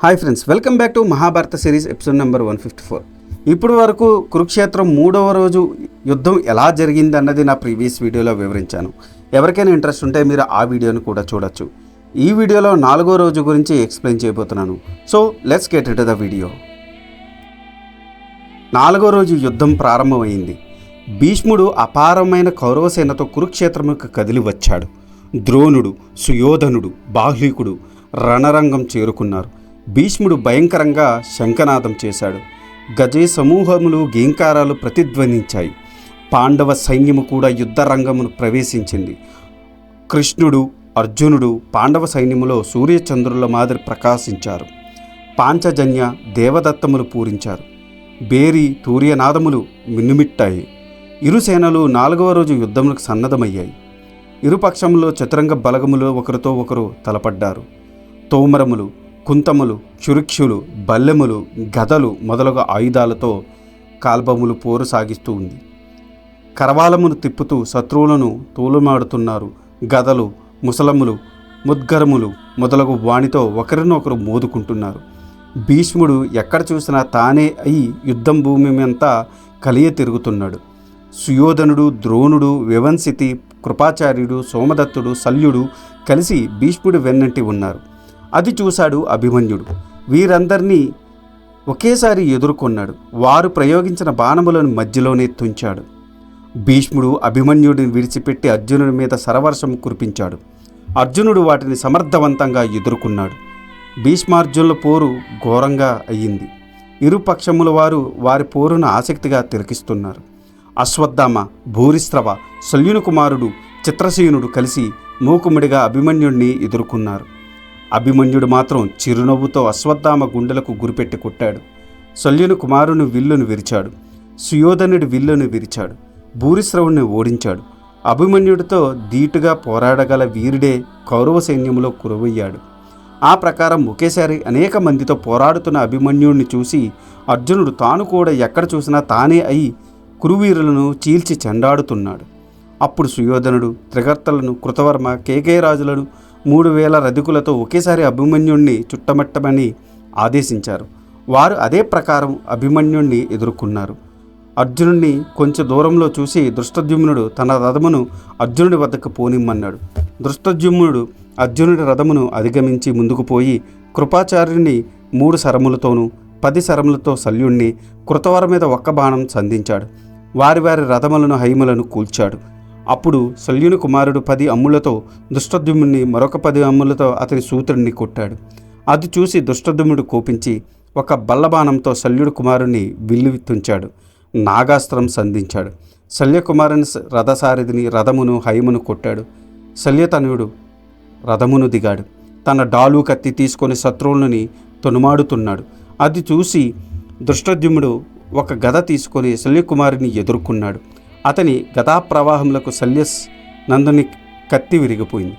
Hi friends, welcome back to Mahabharata series episode number 154. ఇప్పటి వరకు కురుక్షేత్రం 3వ రోజు యుద్ధం ఎలా జరిగింది అన్నది నా ప్రీవియస్ వీడియోలో వివరించాను. ఎవరికైనా ఇంట్రెస్ట్ ఉంటే మీరు ఆ వీడియోని కూడా చూడొచ్చు. ఈ వీడియోలో 4వ రోజు గురించి ఎక్స్ప్లెయిన్ చేయబోతున్నాను. So let's get in to the video. 4వ రోజు యుద్ధం ప్రారంభమైంది. భీష్ముడు అపారమైన కౌరవసేనతో కురుక్షేత్రముకు కదిలి వచ్చాడు. ద్రోణుడు, సుయోధనుడు, బాహ్లికుడు రణరంగం చేరుకున్నారు. భీష్ముడు భయంకరంగా శంఖనాదం చేశాడు. గజే సమూహములు గీంకారాలు ప్రతిధ్వనించాయి. పాండవ సైన్యము కూడా యుద్ధరంగమును ప్రవేశించింది. కృష్ణుడు, అర్జునుడు పాండవ సైన్యములో సూర్యచంద్రుల మాదిరి ప్రకాశించారు. పాంచజన్య దేవదత్తములు పూరించారు. బేరి తూర్యనాదములు మిన్నుమిట్టాయి. ఇరు సేనలు 4వ రోజు యుద్ధములకు సన్నద్ధమయ్యాయి. ఇరుపక్షములో చతురంగ బలగములు ఒకరితో ఒకరు తలపడ్డారు. తోమరములు, కుంతములు, చురుక్షులు, బల్లెములు, గదలు మొదలగు ఆయుధాలతో కాల్బములు పోరు సాగిస్తూ ఉంది. కరవాలమును తిప్పుతూ శత్రువులను తూలుమాడుతున్నారు. గదలు, ముసలములు, ముద్గరములు మొదలగు వానితో ఒకరినొకరు మోదుకుంటున్నారు. భీష్ముడు ఎక్కడ చూసినా తానే అయి యుద్ధం భూమి అంతా కలియ తిరుగుతున్నాడు. సుయోధనుడు, ద్రోణుడు, వివంశితి, కృపాచార్యుడు, సోమదత్తుడు, శల్యుడు కలిసి భీష్ముడు వెన్నంటి ఉన్నారు. అది చూశాడు అభిమన్యుడు. వీరందరినీ ఒకేసారి ఎదుర్కొన్నాడు. వారు ప్రయోగించిన బాణములను మధ్యలోనే తుంచాడు. భీష్ముడు అభిమన్యుడిని విడిచిపెట్టి అర్జునుడి మీద సరవర్షం కురిపించాడు. అర్జునుడు వాటిని సమర్థవంతంగా ఎదుర్కొన్నాడు. భీష్మార్జునుల పోరు ఘోరంగా అయ్యింది. ఇరుపక్షముల వారు వారి పోరును ఆసక్తిగా తిలకిస్తున్నారు. అశ్వత్థామ, భూరిశ్రవ, శల్యుని కుమారుడు చిత్రసేనుడు కలిసి మూకుముడిగా అభిమన్యుడిని ఎదుర్కొన్నారు. అభిమన్యుడు మాత్రం చిరునవ్వుతో అశ్వత్థామ గుండెలకు గురిపెట్టి కొట్టాడు. శల్యుని కుమారుని విల్లును విరిచాడు. సుయోధనుడి విల్లును విరిచాడు. భూరిశ్రవుని ఓడించాడు. అభిమన్యుడితో ధీటుగా పోరాడగల వీరుడే కౌరవ సైన్యంలో కురువయ్యాడు. ఆ ప్రకారం ఒకేసారి అనేక మందితో పోరాడుతున్న అభిమన్యుడిని చూసి అర్జునుడు తాను కూడా ఎక్కడ చూసినా తానే అయి కురువీరులను చీల్చి చెండాడుతున్నాడు. అప్పుడు సుయోధనుడు త్రిగర్తలను, కృతవర్మ, కేకేయరాజులను 3000 రథికులతో ఒకేసారి అభిమన్యుణ్ణి చుట్టమట్టమని ఆదేశించారు. వారు అదే ప్రకారం అభిమన్యుణ్ణి ఎదుర్కొన్నారు. అర్జునుడిని కొంచెం దూరంలో చూసి దృష్టద్యుమ్నుడు తన రథమును అర్జునుడి వద్దకు పోనిమ్మన్నాడు. దృష్టద్యుమ్నుడు అర్జునుడి రథమును అధిగమించి ముందుకు పోయి కృపాచార్యుని 3 శరములతోనూ 10 శరములతో శల్యుణ్ణి కృతవర మీద ఒక్క బాణం సంధించాడు. వారి రథములను హైమలను కూల్చాడు. అప్పుడు శల్యుని కుమారుడు 10 అమ్ములతో దృష్టద్యుమ్నుని మరొక 10 అమ్ములతో అతని సూత్రుడిని కొట్టాడు. అది చూసి దృష్టద్యుమ్నుడు కోపించి ఒక బల్లబాణంతో శల్యుడి కుమారుని విల్లు తుంచాడు. నాగాస్త్రం సంధించాడు. శల్యకుమారుని రథసారథిని రథమును హైమను కొట్టాడు. శల్యతనయుడు రథమును దిగాడు. తన డాలు కత్తి తీసుకొని శత్రువులని తొనుమాడుతున్నాడు. అది చూసి దృష్టద్యుమ్నుడు ఒక గద తీసుకొని శల్యకుమారుని ఎదుర్కొన్నాడు. అతని గదాప్రవాహములకు నందుని కత్తి విరిగిపోయింది.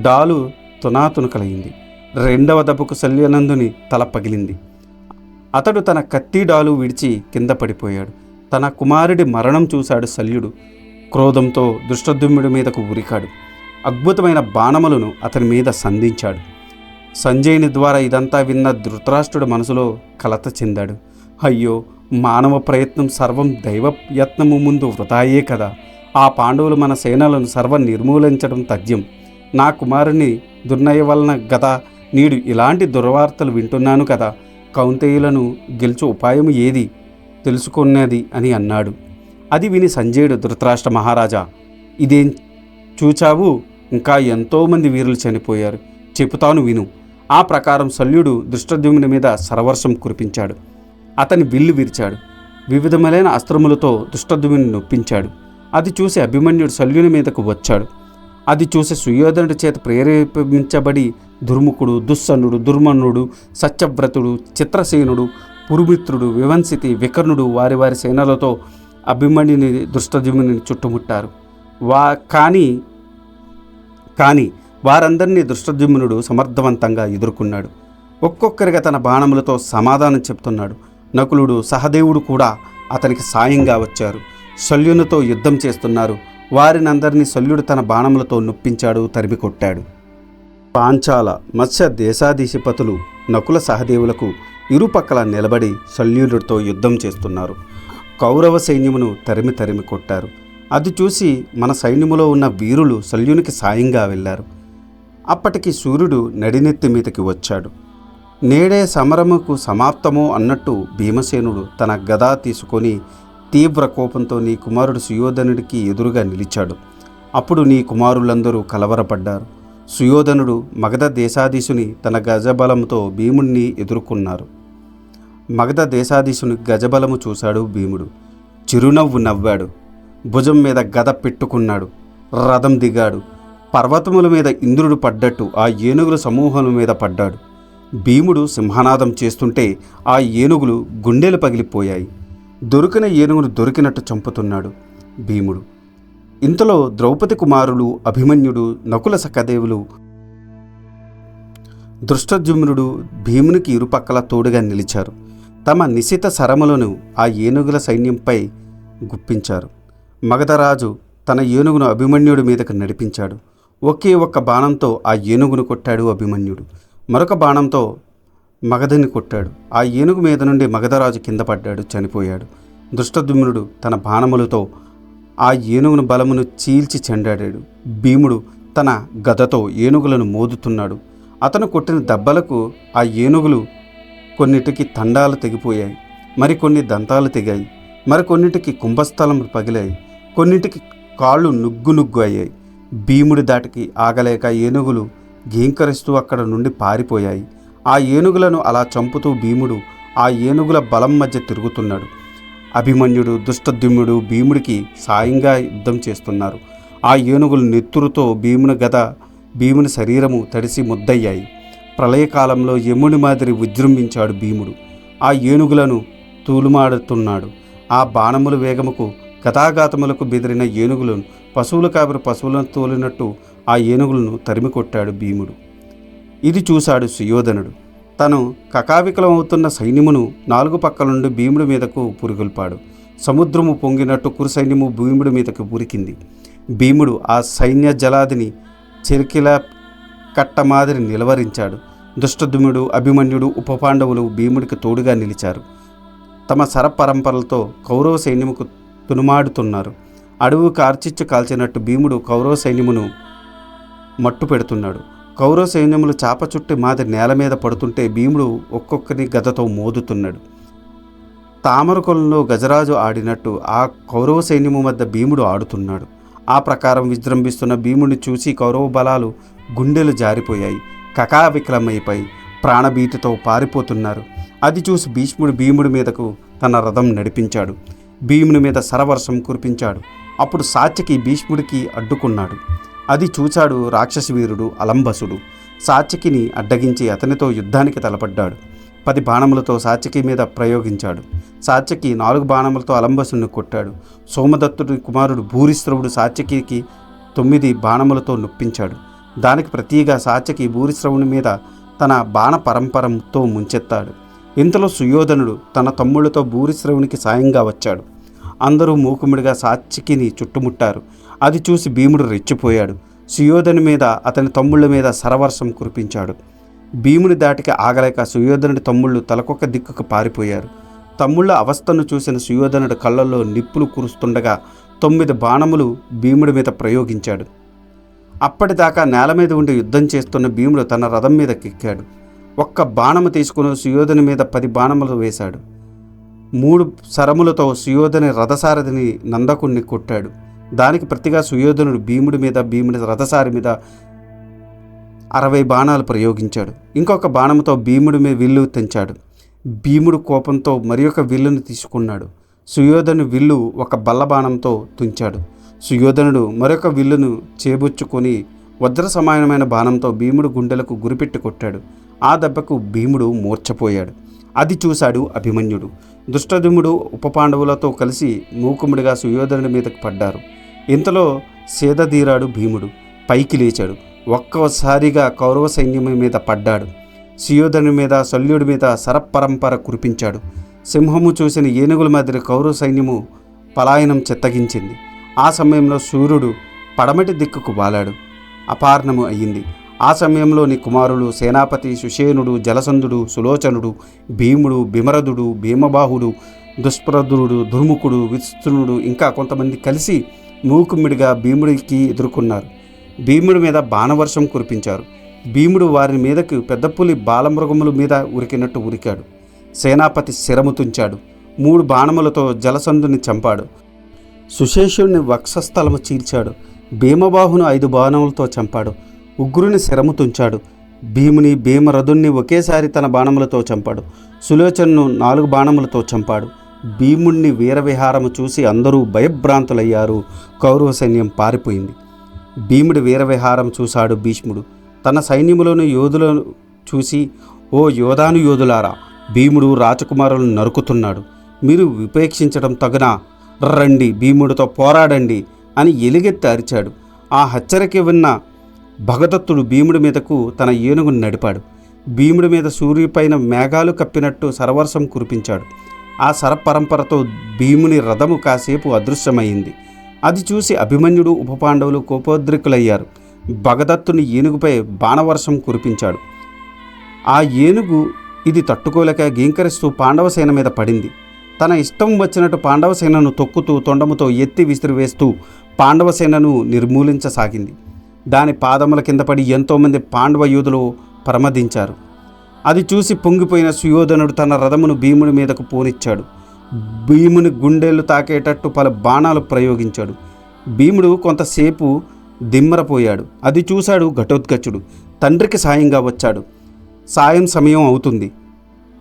డాలు తునాతునకలైంది. 2వ దెబ్బకు శల్యనందుని తల పగిలింది. అతడు తన కత్తి డాలు విడిచి కింద పడిపోయాడు. తన కుమారుడి మరణం చూశాడు శల్యుడు. క్రోధంతో దృష్టద్యుమ్నుడి మీదకు ఉరికాడు. అద్భుతమైన బాణములను అతని మీద సంధించాడు. సంజయుని ద్వారా ఇదంతా విన్న ధృతరాష్ట్రుడి మనసులో కలత చెందాడు. అయ్యో, మానవ ప్రయత్నం సర్వం దైవ యత్నము ముందు వృధాయే కదా. ఆ పాండవులు మన సేనలను సర్వం నిర్మూలించడం తథ్యం. నా కుమారుని దుర్నయ వలన గదా నీడు ఇలాంటి దుర్వార్తలు వింటున్నాను కదా. కౌంతేయులను గెలుచు ఉపాయం ఏది తెలుసుకున్నది అని అన్నాడు. అది విని సంజయుడు, ధృతరాష్ట్ర మహారాజా, ఇదేం చూచావు? ఇంకా ఎంతోమంది వీరులు చనిపోయారు. చెబుతాను విను. ఆ ప్రకారం శల్యుడు దృష్టద్యుమ్నుడి మీద సరవర్షం కురిపించాడు. అతని విల్లు విరిచాడు. వివిధములైన అస్త్రములతో దృష్టద్యుమ్నుని నొప్పించాడు. అది చూసి అభిమన్యుడు శల్యుని మీదకు వచ్చాడు. అది చూసి సుయోధనుడి చేత ప్రేరేపించబడి దుర్ముఖుడు, దుస్సనుడు, దుర్మన్నుడు, సత్యవ్రతుడు, చిత్రసేనుడు, పురుమిత్రుడు, వివంశితి, వికర్ణుడు వారి సేనలతో అభిమన్యుని దృష్టద్యుమ్నుని చుట్టుముట్టారు. కానీ వారందరినీ దృష్టద్యుమ్నుడు సమర్థవంతంగా ఎదుర్కొన్నాడు. ఒక్కొక్కరిగా తన బాణములతో సమాధానం చెప్తున్నాడు. నకులుడు, సహదేవుడు కూడా అతనికి సాయంగా వచ్చారు. శల్యునితో యుద్ధం చేస్తున్నారు. వారినందరినీ శల్యుడు తన బాణములతో నొప్పించాడు, తరిమి కొట్టాడు. పాంచాల మత్స్య దేశాధీశపతులు నకుల సహదేవులకు ఇరుపక్కల నిలబడి శల్యుడితో యుద్ధం చేస్తున్నారు. కౌరవ సైన్యమును తరిమి తరిమి కొట్టారు. అది చూసి మన సైన్యములో ఉన్న వీరులు శల్యునికి సాయంగా వెళ్ళారు. అప్పటికి సూర్యుడు నడినెత్తి మీదకి వచ్చాడు. నేడే సమరముకు సమాప్తమో అన్నట్టు భీమసేనుడు తన గదా తీసుకొని తీవ్ర కోపంతో నీ కుమారుడు సుయోధనుడికి ఎదురుగా నిలిచాడు. అప్పుడు నీ కుమారులందరూ కలవరపడ్డారు. సుయోధనుడు మగధ దేశాధీశుని తన గజబలంతో భీముడిని ఎదుర్కొన్నారు. మగధ దేశాధీశుని గజబలము చూశాడు భీముడు. చిరునవ్వు నవ్వాడు. భుజం మీద గద పెట్టుకున్నాడు. రథం దిగాడు. పర్వతముల మీద ఇంద్రుడు పడ్డట్టు ఆ ఏనుగుల సమూహం మీద పడ్డాడు. భీముడు సింహనాదం చేస్తుంటే ఆ ఏనుగులు గుండెలు పగిలిపోయాయి. దొరికిన ఏనుగును దొరికినట్టు చంపుతున్నాడు భీముడు. ఇంతలో ద్రౌపది కుమారులు అభిమన్యుడు, నకుల సహదేవులు, దృష్టద్యుమ్నుడు భీమునికి ఇరుపక్కల తోడుగా నిలిచారు. తమ నిశిత సరములను ఆ ఏనుగుల సైన్యంపై గుప్పించారు. మగధరాజు తన ఏనుగును అభిమన్యుడి మీదకు నడిపించాడు. ఒకే ఒక్క బాణంతో ఆ ఏనుగును కొట్టాడు అభిమన్యుడు. మరొక బాణంతో మగధని కొట్టాడు. ఆ ఏనుగు మీద నుండి మగధరాజు కింద పడ్డాడు, చనిపోయాడు. దృష్టద్యుమ్నుడు తన బాణములతో ఆ ఏనుగును బలమును చీల్చి చెండాడాడు. భీముడు తన గదతో ఏనుగులను మోదుతున్నాడు. అతను కొట్టిన దెబ్బలకు ఆ ఏనుగులు కొన్నిటికి తండాలు తెగిపోయాయి, మరికొన్ని దంతాలు తెగాయి, మరికొన్నిటికి కుంభస్థలం పగిలాయి, కొన్నిటికి కాళ్ళు నుగ్గు నుగ్గు అయ్యాయి. భీముడి దాటికి ఆగలేక ఏనుగులు గీంకరిస్తూ అక్కడ నుండి పారిపోయాయి. ఆ ఏనుగులను అలా చంపుతూ భీముడు ఆ ఏనుగుల బలం మధ్య తిరుగుతున్నాడు. అభిమన్యుడు, దుష్టద్యుమ్నుడు భీముడికి సాయంగా యుద్ధం చేస్తున్నారు. ఆ ఏనుగులు నెత్తురుతో భీముని శరీరము తడిసి ముద్దయ్యాయి. ప్రళయకాలంలో యముని మాదిరి విజృంభించాడు భీముడు. ఆ ఏనుగులను తూలుమాడుతున్నాడు. ఆ బాణముల వేగముకు గతాఘాతములకు బెదిరిన ఏనుగులను పశువులను తోలినట్టు ఆ ఏనుగులను తరిమి కొట్టాడు భీముడు. ఇది చూశాడు సుయోధనుడు. తను కకావికలం అవుతున్న సైన్యమును నాలుగు పక్కల నుండి భీముడి మీదకు పురిగొల్పాడు. సముద్రము పొంగినట్టు కురు సైన్యము భీముడి మీదకు ఉరికింది. భీముడు ఆ సైన్య జలాదిని చెరికిలా కట్ట మాదిరి నిలవరించాడు. దుష్టద్యుమ్నుడు, అభిమన్యుడు, ఉపపాండవులు భీముడికి తోడుగా నిలిచారు. తమ శరపరంపరలతో కౌరవ సైన్యముకు తునుమాడుతున్నారు. అడవు కార్చిచ్చు కాల్చినట్టు భీముడు కౌరవ సైన్యమును మట్టు పెడుతున్నాడు. కౌరవ సైన్యములు చాప చుట్టి మాదిరి నేల మీద పడుతుంటే భీముడు ఒక్కొక్కరిని గదతో మోదుతున్నాడు. తామరకొలంలో గజరాజు ఆడినట్టు ఆ కౌరవ సైన్యము మధ్య భీముడు ఆడుతున్నాడు. ఆ ప్రకారం విజృంభిస్తున్న భీముడిని చూసి కౌరవ బలాలు గుండెలు జారిపోయాయి, కకావికలమైపోయి ప్రాణభీతితో పారిపోతున్నారు. అది చూసి భీష్ముడు భీముడి మీదకు తన రథం నడిపించాడు. భీముని మీద సరవర్షం కురిపించాడు. అప్పుడు సాత్యకి భీష్ముడికి అడ్డుకున్నాడు. అది చూచాడు రాక్షసి వీరుడు అలంబసుడు. సాత్యకిని అడ్డగించి అతనితో యుద్ధానికి తలపడ్డాడు. 10 బాణములతో సాత్యకి మీద ప్రయోగించాడు. సాత్యకి 4 బాణములతో అలంబసుని కొట్టాడు. సోమదత్తుడి కుమారుడు భూరిశ్రవుడు సాత్యకి 9 బాణములతో నొప్పించాడు. దానికి ప్రతిగా సాత్యకి భూరిశ్రవుని మీద తన బాణ పరంపరతో ముంచెత్తాడు. ఇంతలో సుయోధనుడు తన తమ్ముళ్లతో భూరిశ్రవునికి సాయంగా వచ్చాడు. అందరూ మూకుముడిగా సాత్యకిని చుట్టుముట్టారు. అది చూసి భీముడు రెచ్చిపోయాడు. సుయోధను మీద అతని తమ్ముళ్ళ మీద సరవర్షం కురిపించాడు. భీముని దాటికి ఆగలేక సుయోధనుడి తమ్ముళ్ళు తలకొక్క దిక్కుకు పారిపోయారు. తమ్ముళ్ళ అవస్థను చూసిన సుయోధనుడి కళ్ళల్లో నిప్పులు కురుస్తుండగా 9 బాణములు భీముడి మీద ప్రయోగించాడు. అప్పటిదాకా నేల మీద ఉండి యుద్ధం చేస్తున్న భీముడు తన రథం మీద కెక్కాడు. ఒక్క బాణము తీసుకుని సుయోధని మీద 10 బాణములు వేశాడు. 3 సరములతో సుయోధని రథసారథిని నందకుణ్ణి కొట్టాడు. దానికి ప్రతిగా సుయోధనుడు భీముడి రథసారి మీద 60 బాణాలు ప్రయోగించాడు. ఇంకొక బాణముతో భీముడి మీద విల్లు తెంచాడు. భీముడు కోపంతో మరి ఒక విల్లును తీసుకున్నాడు. సుయోధను విల్లు ఒక బల్ల బాణంతో తుంచాడు. సుయోధనుడు మరొక విల్లును చేబుచ్చుకొని వజ్ర సమానమైన బాణంతో భీముడు గుండెలకు గురిపెట్టి కొట్టాడు. ఆ దెబ్బకు భీముడు మూర్ఛపోయాడు. అది చూశాడు అభిమన్యుడు. దుష్టద్యుమ్నుడు ఉపపాండవులతో కలిసి మూకుముడిగా సుయోధనుడి మీదకు పడ్డారు. ఇంతలో సేదదీరాడు భీముడు. పైకి లేచాడు. ఒక్కసారిగా కౌరవ సైన్యం మీద పడ్డాడు. సుయోధనుడి మీద, శల్యుడి మీద శరపరంపర కురిపించాడు. సింహము చూసిన ఏనుగుల మాదిరి కౌరవ సైన్యము పలాయనం చెత్తగించింది. ఆ సమయంలో సూర్యుడు పడమటి దిక్కుకు వాలాడు. అపార్ణము అయ్యింది. ఆ సమయంలో నీ కుమారులు సేనాపతి సుషేనుడు జలసంధుడు సులోచనుడు భీముడు భీమరథుడు భీమబాహుడు దుష్ప్రదుడు దుర్ముఖుడు విస్తృణుడు ఇంకా కొంతమంది కలిసి మూకుమ్మిడిగా భీముడికి ఎదుర్కొన్నారు. భీముడి మీద బాణవర్షం కురిపించారు. భీముడు వారి మీదకు పెద్ద పులి బాలమృగముల మీద ఉరికినట్టు ఉరికాడు. సేనాపతి శిరము తుంచాడు. 3 బాణములతో జలసంధుని చంపాడు. సుశేషుడిని వక్షస్థలము చీల్చాడు. భీమబాహును 5 బాణములతో చంపాడు. ఉగ్రుని శిరము తుంచాడు. భీముని భీమరథుణ్ణి ఒకేసారి తన బాణములతో చంపాడు. సులోచనను 4 బాణములతో చంపాడు. భీముణ్ణి వీరవిహారము చూసి అందరూ భయభ్రాంతులయ్యారు. కౌరవ సైన్యం పారిపోయింది. భీముడి వీరవిహారం చూశాడు భీష్ముడు. తన సైన్యములోని యోధులను చూసి, ఓ యోధాను యోధులారా, భీముడు రాజకుమారులను నరుకుతున్నాడు. మీరు విపేక్షించడం తగునా? రండి, భీముడితో పోరాడండి అని ఎలుగెత్తి అరిచాడు. ఆ హెచ్చరిక విన్న భగదత్తుడు భీముడి మీదకు తన ఏనుగును నడిపాడు. భీముడి మీద సూర్యుపైన మేఘాలు కప్పినట్టు సరవర్షం కురిపించాడు. ఆ సరపరంపరతో భీముని రథము కాసేపు అదృశ్యమైంది. అది చూసి అభిమన్యుడు ఉపపాండవులు కోపోద్రికులయ్యారు. భగదత్తుని ఏనుగుపై బాణవర్షం కురిపించాడు. ఆ ఏనుగు ఇది తట్టుకోలేక గీంకరిస్తూ పాండవసేన మీద పడింది. తన ఇష్టం వచ్చినట్టు పాండవసేనను తొక్కుతూ తొండముతో ఎత్తి విసిరివేస్తూ పాండవసేనను నిర్మూలించసాగింది. దాని పాదముల కింద పడి ఎంతోమంది పాండవ యోధులు పరమదించారు. అది చూసి పొంగిపోయిన సుయోధనుడు తన రథమును భీముడి మీదకు పోనిచ్చాడు. భీముని గుండెలు తాకేటట్టు పలు బాణాలు ప్రయోగించాడు. భీముడు కొంతసేపు దిమ్మరపోయాడు. అది చూశాడు ఘటోత్కచుడు. తండ్రికి సాయంగా వచ్చాడు. సాయం సమయం అవుతుంది,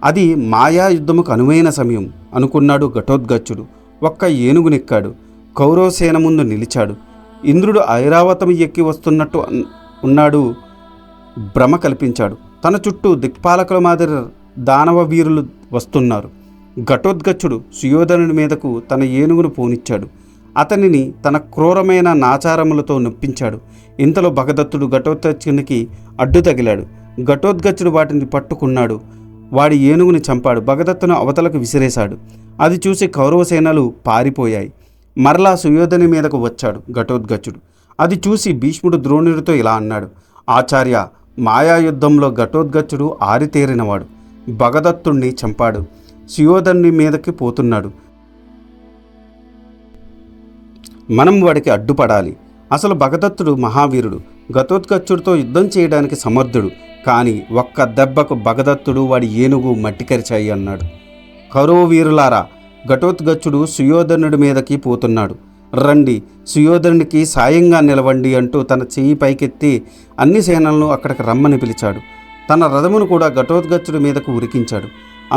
అది మాయా యుద్ధముకు అనువైన సమయం అనుకున్నాడు ఘటోత్కచుడు. ఒక్క ఏనుగునెక్కాడు. కౌరవసేన ముందు నిలిచాడు. ఇంద్రుడు ఐరావతం ఎక్కి వస్తున్నట్టు ఉన్నాడు. భ్రమ కల్పించాడు. తన చుట్టూ దిక్పాలకుల మాదిరి దానవ వీరులు వస్తున్నారు. ఘటోత్కచుడు సుయోధనుడి మీదకు తన ఏనుగును పోనిచ్చాడు. అతనిని తన క్రూరమైన నాచారములతో నొప్పించాడు. ఇంతలో భగదత్తుడు ఘటోత్కచునికి అడ్డు తగిలాడు. ఘటోత్కచుడు వాటిని పట్టుకున్నాడు. వాడి ఏనుగుని చంపాడు. భగదత్తును అవతలకు విసిరేశాడు. అది చూసి కౌరవసేనలు పారిపోయాయి. మరలా సుయోధని మీదకు వచ్చాడు ఘటోత్కచుడు. అది చూసి భీష్ముడు ద్రోణుడితో ఇలా అన్నాడు, ఆచార్య, మాయాయుద్ధంలో ఘటోత్కచుడు ఆరితేరినవాడు. భగదత్తుణ్ణి చంపాడు. సుయోధనుని మీదకి పోతున్నాడు. మనం వాడికి అడ్డుపడాలి. అసలు భగదత్తుడు మహావీరుడు. ఘటోత్కచుడితో యుద్ధం చేయడానికి సమర్థుడు. కానీ ఒక్క దెబ్బకు భగదత్తుడు వాడి ఏనుగు మట్టికరిచాయి అన్నాడు. కౌరవ వీరులారా, ఘటోత్కచుడు సుయోధనుడి మీదకి పోతున్నాడు. రండి, సుయోధనుడికి సాయంగా నిలవండి అంటూ తన చెయ్యి పైకెత్తి అన్ని సేనలను అక్కడికి రమ్మని పిలిచాడు. తన రథమును కూడా ఘటోత్కచుడి మీదకు ఉరికించాడు.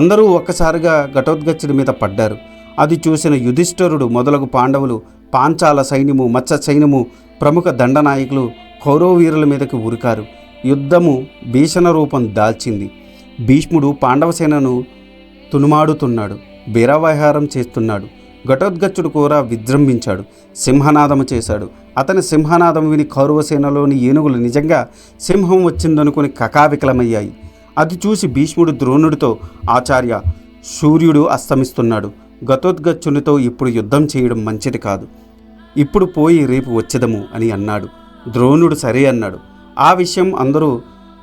అందరూ ఒక్కసారిగా ఘటోత్కచుడి మీద పడ్డారు. అది చూసిన యుధిష్ఠిరుడు మొదలగు పాండవులు, పాంచాల సైన్యము, మత్స్య సైన్యము, ప్రముఖ దండనాయకులు కౌరవ వీరుల మీదకి ఉరికారు. యుద్ధము భీషణ రూపం దాల్చింది. భీష్ముడు పాండవసేనను తునుమాడుతున్నాడు. బీరవహారం చేస్తున్నాడు. ఘటోత్కచుడు కూడా విజృంభించాడు. సింహనాదము చేశాడు. అతని సింహనాదం విని కౌరవసేనలోని ఏనుగులు నిజంగా సింహం వచ్చిందనుకుని కకావికలమయ్యాయి. అది చూసి భీష్ముడు ద్రోణుడితో, ఆచార్య, సూర్యుడు అస్తమిస్తున్నాడు. ఘటోత్కచునితో ఇప్పుడు యుద్ధం చేయడం మంచిది కాదు. ఇప్పుడు పోయి రేపు వచ్చేదము అని అన్నాడు. ద్రోణుడు సరే అన్నాడు. ఆ విషయం అందరూ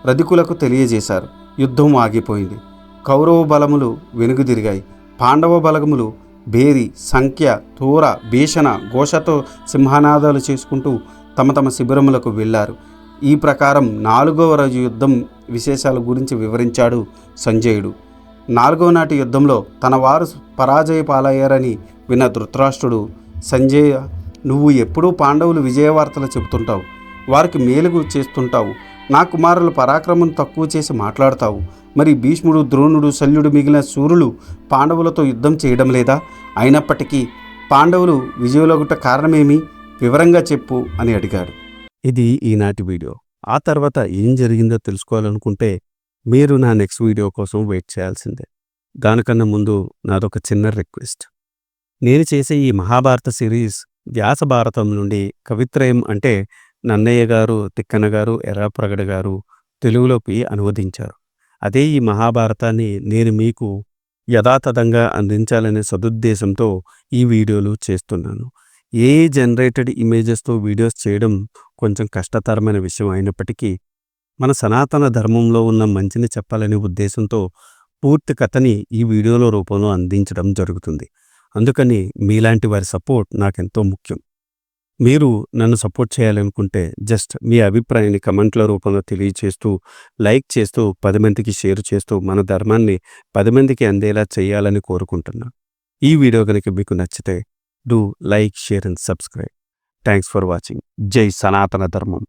రధికులకు తెలియజేశారు. యుద్ధం ఆగిపోయింది. కౌరవ బలములు వెనుగుదిరిగాయి. పాండవ బలములు భేరి, సంఖ్య, తూర, భీషణ, ఘోషతో సింహనాదాలు చేసుకుంటూ తమ తమ శిబిరములకు వెళ్ళారు. ఈ ప్రకారం 4వ రోజు యుద్ధం విశేషాల గురించి వివరించాడు సంజయుడు. 4వ నాటి యుద్ధంలో తన వారు పరాజయ పాలయ్యారని విన్న ధృతరాష్ట్రుడు, సంజయ, నువ్వు ఎప్పుడూ పాండవులు విజయవార్తలు చెబుతుంటావు, వారికి మేలుగు చేస్తుంటావు, నా కుమారుల పరాక్రమం తక్కువ చేసి మాట్లాడతావు. మరి భీష్ముడు, ద్రోణుడు, శల్యుడు మిగిలిన శూరులు పాండవులతో యుద్ధం చేయడం లేదా? అయినప్పటికీ పాండవులు విజయులగుట కారణమేమి? వివరంగా చెప్పు అని అడిగాడు. ఇది ఈనాటి వీడియో. ఆ తర్వాత ఏం జరిగిందో తెలుసుకోవాలనుకుంటే మీరు నా నెక్స్ట్ వీడియో కోసం వెయిట్ చేయాల్సిందే. దానికన్నా ముందు నాదొక చిన్న రిక్వెస్ట్. నేను చేసే ఈ మహాభారత సిరీస్ వ్యాస భారతం నుండి కవిత్రయం అంటే నన్నయ్య గారు, తిక్కన గారు, ఎర్రాప్రగడ గారు తెలుగులోకి అనువదించారు. అదే ఈ మహాభారతాన్ని నేను మీకు యథాతథంగా అందించాలనే సదుద్దేశంతో ఈ వీడియోలు చేస్తున్నాను. జనరేటెడ్ ఇమేజెస్తో వీడియోస్ చేయడం కొంచెం కష్టతరమైన విషయం అయినప్పటికీ మన సనాతన ధర్మంలో ఉన్న మంచిని చెప్పాలనే ఉద్దేశంతో పూర్తి కథని ఈ వీడియోలో రూపంలో అందించడం జరుగుతుంది. అందుకని మీలాంటి వారి సపోర్ట్ నాకెంతో ముఖ్యం. మీరు నన్ను సపోర్ట్ చేయాలనుకుంటే జస్ట్ మీ అభిప్రాయాన్ని కమెంట్ల రూపంలో తెలియచేస్తూ, లైక్ చేస్తూ, 10 మందికి షేర్ చేస్తూ మన ధర్మాన్ని 10 మందికి అందేలా చేయాలని కోరుకుంటున్నాను. ఈ వీడియో కనుక మీకు నచ్చితే do like, share and subscribe. Thanks for watching. జై సనాతన ధర్మం.